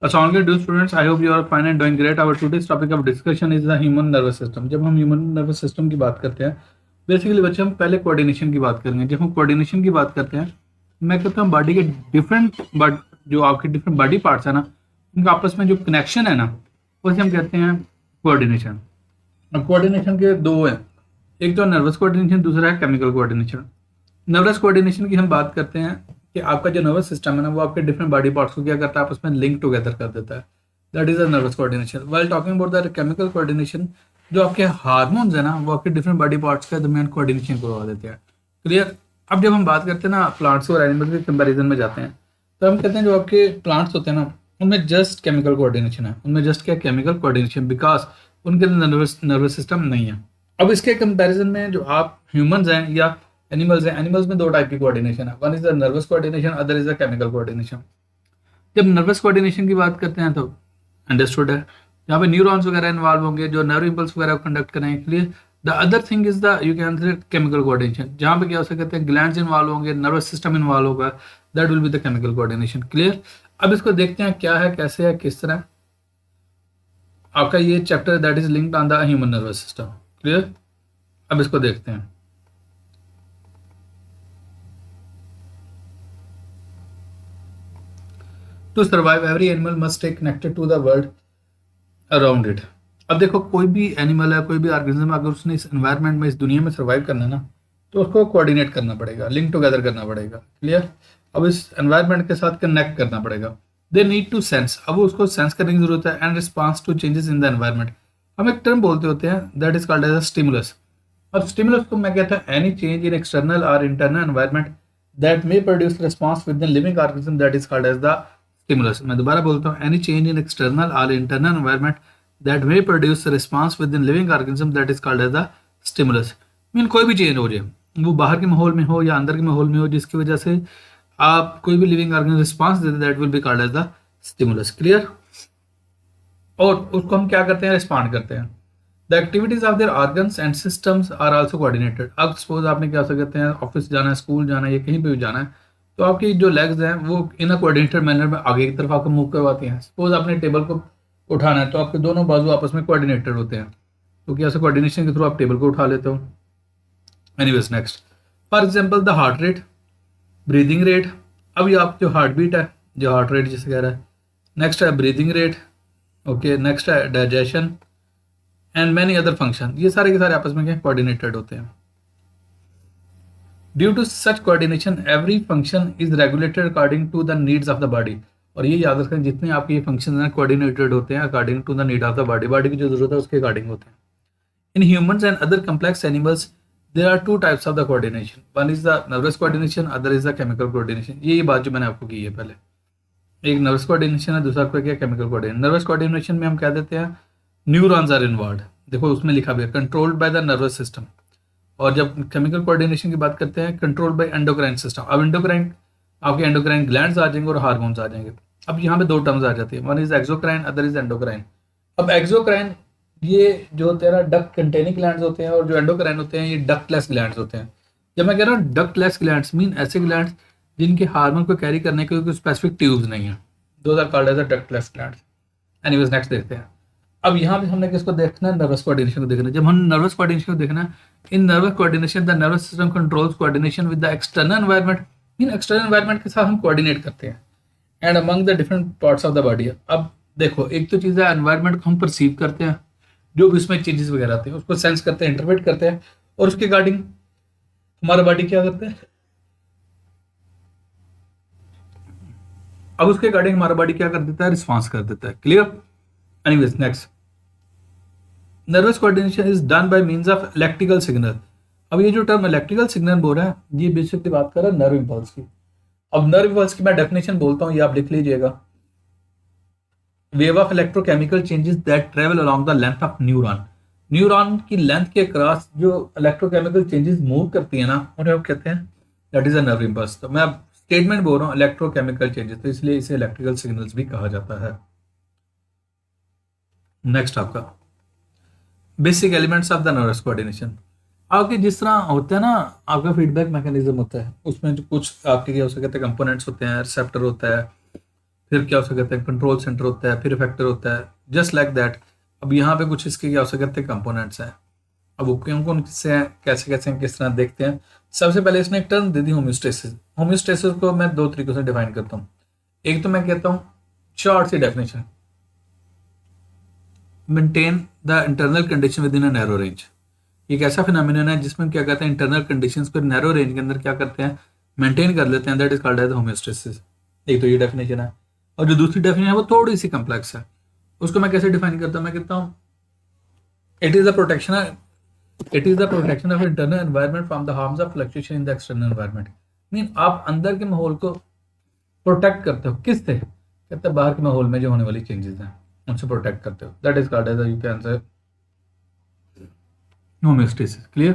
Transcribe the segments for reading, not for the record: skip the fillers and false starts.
Assalamualaikum dear students, I hope you are fine and doing great. Our today's topic of discussion is the human nervous system. जब हम human nervous system की बात करते हैं, basically बच्चे हम पहले कोऑर्डिनेशन की बात करेंगे. जब हम कोऑर्डिनेशन की बात करते हैं, मैं कहता हूँ बॉडी के डिफरेंट जो आपके डिफरेंट बॉडी पार्ट्स है ना, उनका आपस में जो कनेक्शन है ना, उसे हम कहते हैं कोऑर्डिनेशन. अब कोऑर्डिनेशन के दो हैं, एक तो नर्वस कोऑर्डिनेशन, दूसरा है केमिकल कोऑर्डिनेशन. नर्वस कोऑर्डिनेशन की हम बात करते हैं कि आपका जो नर्वस सिस्टम है ना, वो आपके डिफरेंट बॉडी पार्ट्स को क्या करता है, आपस में लिंक टुगेदर कर देता है. That is a nervous coordination. While talking about the chemical coordination, जो आपके हार्मोन्स है ना, वो आपके डिफरेंट बॉडी पार्ट्स के दरमियान कोऑर्डिनेशन करवा देते हैं. क्लियर. अब जब हम बात करते हैं ना प्लांट्स और एनिमल्स के कंपैरिजन में जाते हैं, तो हम कहते हैं जो आपके प्लांट्स होते हैं ना, उनमें जस्ट केमिकल कोऑर्डिनेशन है. उनमें जस्ट क्या केमिकल कोऑर्डिनेशन, बिकॉज उनके अंदर नर्वस सिस्टम नहीं है. अब इसके कंपैरिजन में जो आप ह्यूमंस हैं या एनिमल्स हैं, एनिमल्स में दो टाइप की कोऑर्डिनेशन है. One is the nervous coordination, other is the chemical coordination. जब नर्वस कोऑर्डिनेशन की बात करते हैं तो अंडरस्टूड है, यहाँ पे न्यूरॉन्स वगैरह इन्वॉल्व होंगे जो नर्व इम्पल्स वगैरह कंडक्ट करेंगे. Clear. The other thing is the you can से केमिकल कोऑर्डिनेशन, जहाँ पे क्या हो सकते हैं ग्लैंड्स इन्वॉल्व होंगे, नर्वस सिस्टम इन्वॉल्व होगा. That will be the chemical coordination. Clear. अब इसको देखते हैं क्या है, कैसे है, किस तरह. आपका ये chapter that is linked on the human nervous system. Clear. अब इसको देखते हैं. To survive every animal must stay connected to the world around it. अब देखो, कोई भी एनिमल है, कोई भी ऑर्गेनिज्म, अगर उसने इस एनवायरनमेंट में, इस दुनिया में सर्वाइव करना है ना, तो उसको कोऑर्डिनेट करना पड़ेगा, लिंक टुगेदर करना पड़ेगा. क्लियर. अब इस एनवायरनमेंट के साथ कनेक्ट करना पड़ेगा. दे नीड टू सेंस, अब उसको सेंस करने की जरूरत है. And response to changes in the environment. हम एक टर्म बोलते होते हैं that is called as a stimulus. अब स्टिमुलस को मैं कहता हूँ एनी चेंज इन एक्सटर्नल और internal environment that may produce response with the living organism that is called as the stimulus. मैं दोबारा बोलता हूँ, एनी चेंज इन एक्सटर्नल और internal environment that may produce response with in living organism that is called as the stimulus. Mean कोई भी change हो जाए, वो बाहर के माहौल में हो या अंदर के माहौल में हो, जिसकी वजह से आप कोई भी लिविंग ऑर्गेनिज्म रिस्पॉन्स देते, that will be called as the stimulus. Clear. और उसको हम क्या करते हैं, रिस्पॉन्ड करते हैं. The activities of their organs and systems are also coordinated. अब सपोज आपने क्या कहते हैं, ऑफिस जाना है, स्कूल जाना है, या कहीं पे भी जाना है, तो आपकी जो लेग्स हैं वो इन अ कोऑर्डिनेटेड मैनर में आगे की तरफ आपको मूव करवाती हैं. सपोज आपने टेबल को उठाना है, तो आपके दोनों बाजू आपस में कोऑर्डिनेटेड होते हैं, तो क्या ऐसे कोऑर्डिनेशन के थ्रू आप टेबल को उठा लेते हो. Anyways next, for example the heart rate, breathing rate. अब ये आप जो हार्ट बीट है, जो हार्ट रेट जिसे कह रहा है, नेक्स्ट है ब्रीदिंग रेट. ओके. नेक्स्ट है digestion and many other function. ये सारे के सारे आपस में क्या कोऑर्डिनेटेड होते हैं. Due to such coordination every function is regulated according to the needs of the body. और ये याद रखें, जितने आपके ये फंक्शन हैं कोऑर्डिनेटेड होते हैं according to the need of the body. Body की जो जरूरत है उसके अकॉर्डिंग होते हैं. In humans and other complex animals there are two types of the coordination. One is the nervous coordination, other is the chemical coordination. ये बात जो मैंने आपको की है पहले, एक नर्वस कोऑर्डिनेशन है, दूसरा आपका क्या केमिकल कोऑर्डिनेशन. नर्वस कोऑर्डिनेशन में हम क्या देते हैं, न्यूरॉन्स आर इन्वॉल्व. देखो उसमें लिखा भी है controlled by the nervous system. और जब केमिकल कोऑर्डिनेशन की बात करते हैं, कंट्रोल्ड बाय एंडोक्राइन सिस्टम. अब एंडोक्राइन, आपके एंडोक्राइन ग्लैंड्स आ जाएंगे और हार्मोन्स आ जाएंगे. अब यहाँ पे दो टर्म्स आ जाती है, one is exocrine, other is endocrine. अब एक्सोक्राइन ये जो होते हैं ना, डक्ट कंटेनिंग ग्लैंड्स होते हैं, और जो एंडोक्राइन होते हैं ये डक्टलेस ग्लैंड्स होते हैं. जब मैं कह रहा हूँ डक्टलेस ग्लैंड्स, मीन ऐसे ग्लैंड्स जिनके हार्मोन को कैरी करने के कोई स्पेसिफिक ट्यूब्स नहीं है. Those are called as a ductless glands. Anyways next देखते हैं. अब यहाँ पे हमने किसको देखना है, नर्वस कोऑर्डिनेशन को देखना है. जब हम नर्वस कोऑर्डिनेशन को देखना है, इन nervous coordination the nervous system controls coordination with the external environment. In external environment के साथ हम कोऑर्डिनेट करते हैं and among the different parts of the body. अब देखो, एक तो चीज़ है एनवायरनमेंट को हम परसीव करते हैं, जो भी उसमें चेंजेस वगैरह आते हैं उसको सेंस करते हैं, इंटरप्रेट करते हैं, और उसके अकॉर्डिंग हमारा बॉडी क्या करता है, अब उसके अकॉर्डिंग हमारा बॉडी क्या कर देता है, रिस्पॉन्स कर देता है. Clear. Anyways next, nervous coordination is done by means of electrical signal. अब ये जो टर्म इलेक्ट्रिकल सिग्नल बोल रहा है, ये बेसिकली बात कर रहा है नर्व इम्पल्स की. अब नर्व इम्पल्स की मैं डेफिनेशन बोलता हूँ, ये आप लिख लीजिएगा. Wave of electrochemical changes that travel along the length of neuron. Neuron की लेंथ के क्रॉस जो इलेक्ट्रोकेमिकल चेंजेस मूव करती है ना, उन्हें हम कहते हैं that is a nerve impulse. तो मैं अब स्टेटमेंट बोल रहा हूँ इलेक्ट्रोकेमिकल चेंजेस, तो इसलिए इसे इलेक्ट्रिकल सिग्नल्स भी कहा जाता है. नेक्स्ट आपका basic elements of the nervous coordination. आपके जिस तरह होता है ना, आपका फीडबैक मैकेनिज्म होता है, उसमें जो कुछ आपके क्या हो सकते हैं कंपोनेंट्स होते हैं, रिसेप्टर होता है, फिर क्या हो सकता है कंट्रोल सेंटर होता है, फिर इफेक्टर होता है, जस्ट लाइक दैट। अब यहाँ पे कुछ इसके क्या हो सकते हैं कंपोनेंट्स हैं। अब वो कौन कौन किससे हैं, कैसे कैसे हैं, किस तरह देखते हैं। सबसे पहले इसने एक टर्म दे दी होम्योस्टेसिस। होम्योस्टेसिस को मैं दो तरीकों से डिफाइन करता हूँ। एक तो मैं कहता हूँ शॉर्ट सी definition, maintain the internal condition within a narrow range. एक ऐसा फिनोमिनन है जिसमें क्या कहते हैं इंटरनल कंडीशंस को नैरो रेंज के अंदर क्या करते हैं, मेंटेन कर लेते हैं, that is called as homeostasis. एक तो ये डेफिनेशन है। और जो दूसरी डेफिनेशन है वो थोड़ी सी कम्प्लेक्स है। उसको मैं कैसे डिफाइन करता हूँ, मैं कहता हूँ it is the protection, it is the protection of internal environment from the harms of fluctuation in the external environment. Mean आप अंदर के माहौल को प्रोटेक्ट करते हो, किससे, कहते हैं बाहर के माहौल में जो होने वाली चेंजेस हैं उनसे प्रोटेक्ट करते हो, that is called as you can say homeostasis. Clear?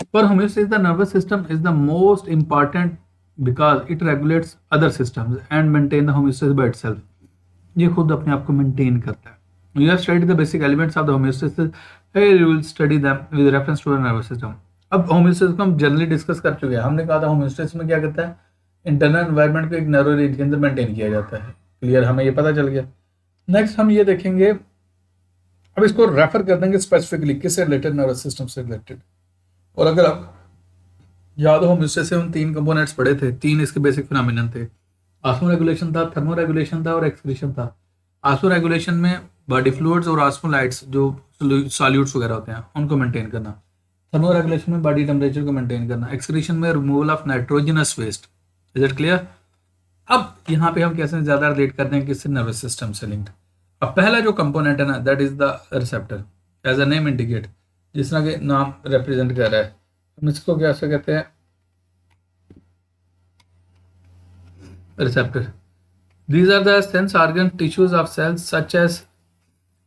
For homeostasis, the nervous system is the most important because it regulates other systems and maintain the homeostasis by itself. ये खुद अपने आप को maintain करता है। You have studied the basic elements of the homeostasis. Here you will study them with reference to the nervous system. अब homeostasis को हम जनरली डिस्कस कर चुके हैं। हमने कहा था होम्योस्टेसिस में क्या करता है, इंटरनल एनवायरनमेंट को एक नैरो रेंज के अंदर मेंटेन किया जाता है। क्लियर, हमें ये पता चल गया। नेक्स्ट हम ये देखेंगे, अब इसको रेफर कर देंगे स्पेसिफिकली किससे रिलेटेड, नर्वस सिस्टम से रिलेटेड। और अगर आप याद हो मुझसे से हम तीन कंपोनेंट्स पढ़े थे, तीन इसके बेसिक फिनोमिनन थे। ऑस्मो रेगुलेशन था, थर्मो रेगुलेशन था और एक्सक्रीशन था। ऑस्मो रेगुलेशन में बॉडी फ्लूइड्स और ऑस्मोलाइट्स जो सॉल्यूट्स वगैरह होते हैं उनको मेंटेन करना। थर्मो रेगुलेशन में बॉडी टेम्परेचर को मेंटेन करना। एक्सक्रीशन में removal of nitrogenous waste. Is it clear? अब यहाँ पे हम कैसे ज्यादा रिलेट करते हैं किससे, नर्वस सिस्टम से लिंक्ड। अब पहला जो कंपोनेंट है ना, that is the receptor, as a name indicate, जिस तरह के नाम रिप्रेजेंट कर रहा है। हम इसको कैसे कहते हैं, receptor. These are the sense organ tissues of cells such as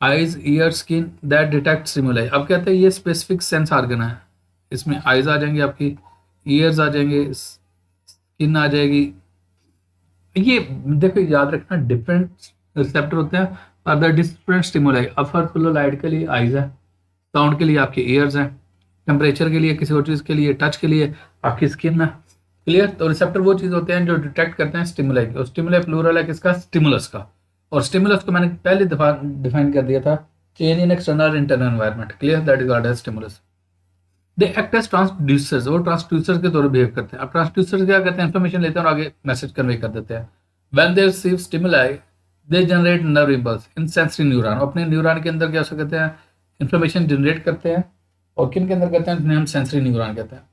eyes, ear, skin that detect stimuli. अब कहते हैं ये स्पेसिफिक सेंस ऑर्गन है। इसमें आईज आ जाएंगी, आपकी ईयर्स आ जाएंगे, स्किन आ जाएगी। ये देखो याद रखना, डिफरेंट रिसेप्टर होते हैं और द डिफरेंट स्टिमुलाई। अब फर्स्ट लाइट के लिए आईज है, साउंड के लिए आपके ईयर्स हैं, टेम्परेचर के लिए, किसी और चीज़ के लिए, टच के लिए आपकी स्किन है। क्लियर? तो रिसेप्टर वो चीज़ होते हैं जो डिटेक्ट करते हैं स्टिमुलाई की। और स्टिमुलाई प्लूरल है किसका, स्टिमुलस का। और स्टिमुलस को मैंने पहले दफा डिफाइन कर दिया था, change in external internal environment. Clear? That is called as stimulus. They act as transducers, वो ट्रांसड्यूसर के तौर पर बिहेव करते हैं। अब ट्रांसड्यूसर क्या करते हैं, इन्फॉर्मेशन लेते हैं और आगे मैसेज कन्वे कर देते हैं। When they receive stimuli they generate nerve impulse in sensory neuron. अपने न्यूरॉन के अंदर क्या कहते हैं, इन्फॉर्मेशन जनरेट करते हैं। और किन के अंदर करते हैं, जिन्हें हम सेंसरी न्यूरॉन कहते हैं।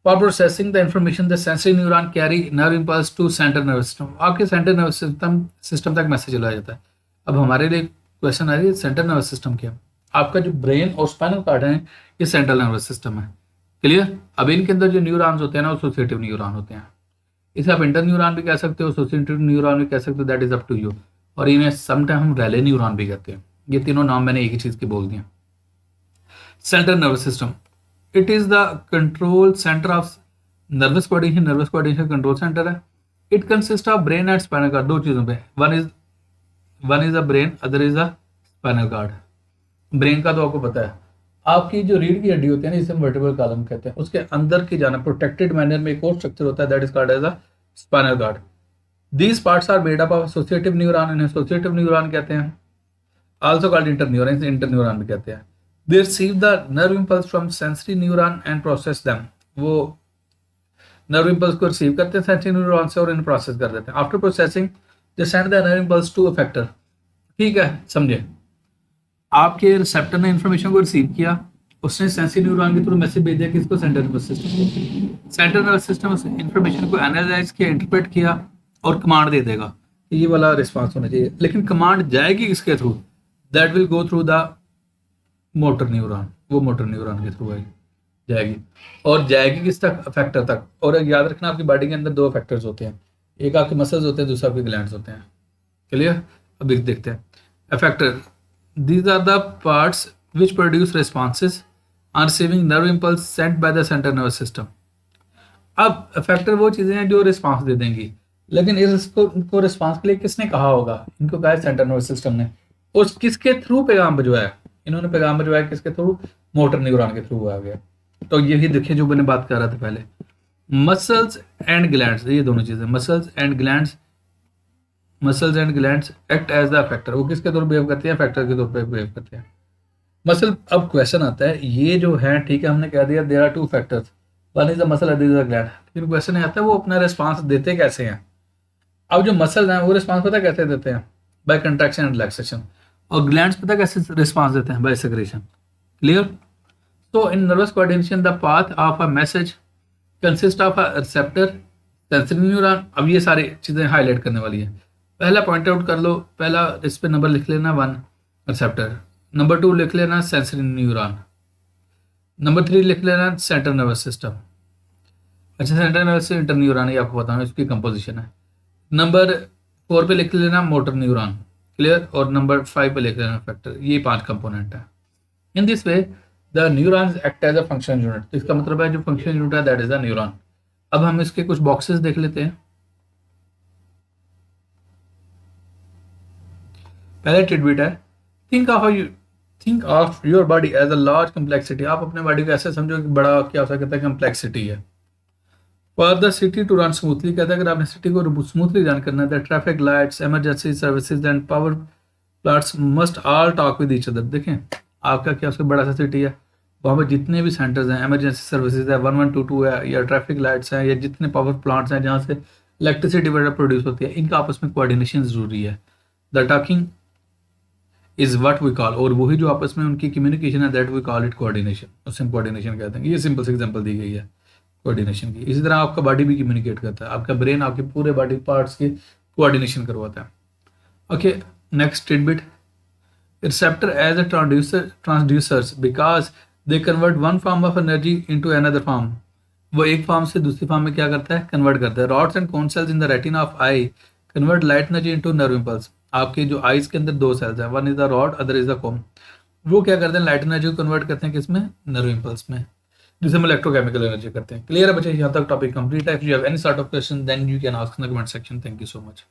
For processing the information the sensory neuron carry nerve impulse to central nervous system. आपके सेंट्रल नर्वस सिस्टम तक मैसेज चला जाता है। अब हमारे लिए क्वेश्चन आ रही है, सेंट्रल नर्वस सिस्टम क्या? आपका जो ब्रेन और स्पाइनल कॉर्ड है ये सेंट्रल नर्वस सिस्टम है। क्लियर? अब इनके अंदर जो न्यूरॉन्स होते हैं ना, एसोसिएटिव न्यूरॉन होते हैं। इसे आप इंटर न्यूरॉन भी कह सकते हो, एसोसिएटिव न्यूरॉन भी कह सकते हो, that is up to you. और इन्हें समटाइम हम रैले न्यूरॉन भी कहते हैं। ये तीनों नाम मैंने एक ही चीज के बोल दिए। Central nervous system, it is the control centre of nervous coordination. Nervous coordination control centre है। It consist of brain and spinal card, दो चीजों पे। One is a brain, other is a spinal card. Brain का तो आपको पता है, आपकी जो रीढ़ की हड्डी होती है ना, जिसे वर्टिब्रल कॉलम कहते हैं, उसके अंदर की जाना प्रोटेक्टेड मैनर में एक और स्ट्रक्चर होता है, that is called as a spinal cord. These parts are made up of associative neuron, इन्हें एसोसिएटिव न्यूरॉन कहते हैं। आल्सो कॉल्ड इंटरन्यूरॉन, इंटरन्यूरॉन भी कहते हैं। They receive the nerve impulse from sensory neuron and process them. वो nerve impulse को receive करते हैं सेंसरी न्यूरॉन से और इन्हें प्रोसेस कर देते हैं। After processing they send the nerve impulse to effector. ठीक है, समझे? आपके रिसेप्टर ने इन्फॉर्मेशन को रिसीव किया, उसने सेंसरी न्यूरॉन के थ्रू मैसेज भेज दिया किसको, central nervous system. Central nervous system उस इन्फॉर्मेशन को एनालाइज किया, इंटरप्रेट किया और कमांड दे देगा कि ये वाला रिस्पांस होना चाहिए। लेकिन कमांड जाएगी किसके through, that will go through the motor neuron. वो मोटर न्यूरॉन के थ्रू जाएगी और जाएगी किस तक, अफेक्टर तक। और याद रखना, आपकी बॉडी के अंदर दो अफेक्टर्स होते हैं, एक आपके मसल्स होते हैं, दूसरा आपके ग्लैंड्स होते हैं। क्लियर? अब देखते हैं effector. These are the parts which produce responses on receiving nerve impulse sent by the central nervous system. अब अफेक्टर वो चीजें हैं जो रिस्पांस दे देंगी, लेकिन इनको रिस्पांस के लिए किसने कहा होगा, इनको कहा है सेंट्रल नर्वस सिस्टम ने। और किसके थ्रू पैगाम भिजवाया, इन्होंने पैगाम भिजवाया किसके थ्रू, मोटर न्यूरॉन के थ्रू आ गया। तो यही देखिए जो मैंने बात कर रहा था पहले, मसल्स एंड ग्लैंड्स, ये दोनों चीजें, muscles and glands muscles and glands act as the effector, वो किसके तौर पर बिहेव करती है, फैक्टर के तौर पर बिहेव करते हैं। मसल, अब क्वेश्चन आता है, ये जो है ठीक है, हमने कह दिया there are two effectors, one is the muscle, other is the gland, लेकिन क्वेश्चन ये आता है वो अपना रिस्पांस देते कैसे हैं। अब जो मसल हैं वो रिस्पांस पता कैसे देते हैं, बाय कंट्रैक्शन एंड रिलैक्सेशन, और ग्लैंड्स पता कैसे रिस्पांस देते हैं, बाय सेक्रेशन। क्लियर? तो इन nervous coordination the path of a message consist of a receptor, sensory neuron. अब ये सारी चीज़ें हाईलाइट करने वाली है। पहला पॉइंट आउट कर लो, पहला इस पे नंबर लिख लेना 1 रिसेप्टर, नंबर 2 लिख लेना सेंसरी न्यूरॉन, नंबर 3 लिख लेना सेंट्रल नर्वस सिस्टम। अच्छा, सेंट्रल नर्वस इंटर न्यूरॉन, ये आपको बताऊँ इसकी कंपोजिशन है। नंबर 4 पे लिख लेना मोटर न्यूरॉन। क्लियर? और नंबर 5 पे लिख लेना फैक्टर। ये 5 कंपोनेंट है। In this way the neurons act as a function unit, तो इसका मतलब है जो फंक्शन यूनिट है दैट इज द न्यूरॉन। अब हम इसके कुछ बॉक्सेस देख लेते हैं। पहले टिडबिट है, think of your body as a large complexity. आप अपने बॉडी को ऐसे समझो कि बड़ा क्या हो सकता है, कम्प्लेक्सिटी है। For the city to run smoothly, कहता है अगर आपने सिटी को स्मूथली रन करना है, traffic lights, emergency services and power plants must all talk with each other. देखें आपका क्या उसका बड़ा सा सिटी है, वहाँ पर जितने भी सेंटर्स हैं, इमरजेंसी सर्विसेज है, 1122 है, या ट्रैफिक लाइट्स हैं, या जितने पावर प्लांट्स हैं जहाँ से इलेक्ट्रिसिटी वगैरह प्रोड्यूस होती है, इनका आपस में कोऑर्डिनेशन जरूरी है। The talking is what we call, और वही जो आपस में उनकी कम्युनिकेशन है that we call it coordination, उसे हम कोऑर्डिनेशन कहते हैं। ये सिंपल सी एग्जांपल दी गई है कोऑर्डिनेशन की। इसी तरह आपका बॉडी भी कम्युनिकेट करता है, आपका ब्रेन आपके पूरे बॉडी पार्ट्स की कोऑर्डिनेशन करवाता है। Okay, next tidbit, receptor as a transducers because they convert one form of energy into another form। वो एक फॉर्म से दूसरी फॉर्म में क्या करता है, कन्वर्ट करता है। Rods and cone cells in the retina of I convert light energy into nerve impulse. आपके जो आईज के अंदर 2 सेल्स हैं, one is the rod, other is the cone. वो क्या करते हैं, लाइट एनर्जी को कन्वर्ट करते हैं किसमें, नर्व इंपल्स में, जिसे हम इलेक्ट्रोकेमिकल एनर्जी करते हैं। क्लियर है बच्चे? यहाँ तक टॉपिक कंप्लीट है। If you have any sort of question then you can ask in the comment section. Thank you so much.